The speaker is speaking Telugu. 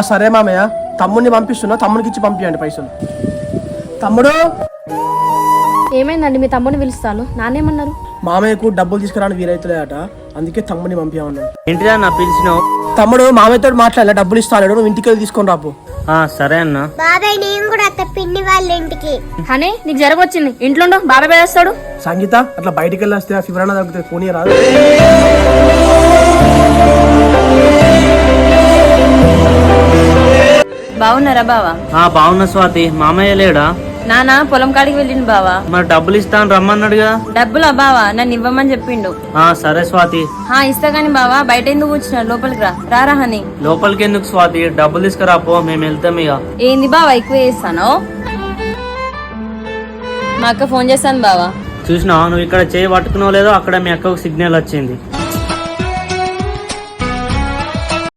సరే మామయ్య, తమ్ముడిని పంపిస్తున్నా, తమ్ముడికి ఇచ్చి పంపించండి పైసలు. తమ్ముడు. ఏమైందండి? మీ తమ్ముడిని పిలుస్తాను. నానేమన్నారు? మామయ్యకు డబ్బులు తీసుకురాని వీరైతులేట, అందుకే తమ్ముడిని పంపించామన్నాడు. ఏంటిదా నా పిలిచినావు? తమ్ముడు మామయ్యతో మాట్లాడలే, డబ్బులు ఇస్తాడు, నువ్వు ఇంటికి వెళ్ళి తీసుకొని రాపు. సరే అన్న. బాబాయ్ నేను కూడా అత్త పిన్ని వాళ్ళ ఇంటికి. హనీ నీకు జరగొచ్చింది, ఇంట్లో బాబాయ్ వేస్తాడు. సంగీత అట్లా బయటికి వెళ్ళి వస్తే ఫీవర్ అన్న తగ్గుతుంది, పోనీ రాదు. బాగున్నారా బావా? బాగున్నా స్వాతి. మామయ్య లేడా? నానా పొలం కాడికి వెళ్ళిండు బావా. మరి డబ్బులు ఇస్తాను రమ్మన్నాడు కదా. డబ్బులా బావా? నన్ను ఇవ్వమని చెప్పిండు. సరే స్వాతి. ఇస్తా గాని బావా, బయట ఎందుకు వచ్చినా? లోపలికి రారా హనీ. లోపలికి ఎందుకు స్వాతి? డబ్బులు తీసుకురాపో, మేము వెళ్తాం ఇక. ఏంది బావా ఎక్కువ చేస్తాను? మా అక్క ఫోన్ చేస్తాను బావా. చూసినావా, నువ్వు ఇక్కడ చేయి పట్టుకున్నావు లేదో, అక్కడ మీ అక్కకు సిగ్నల్ వచ్చింది.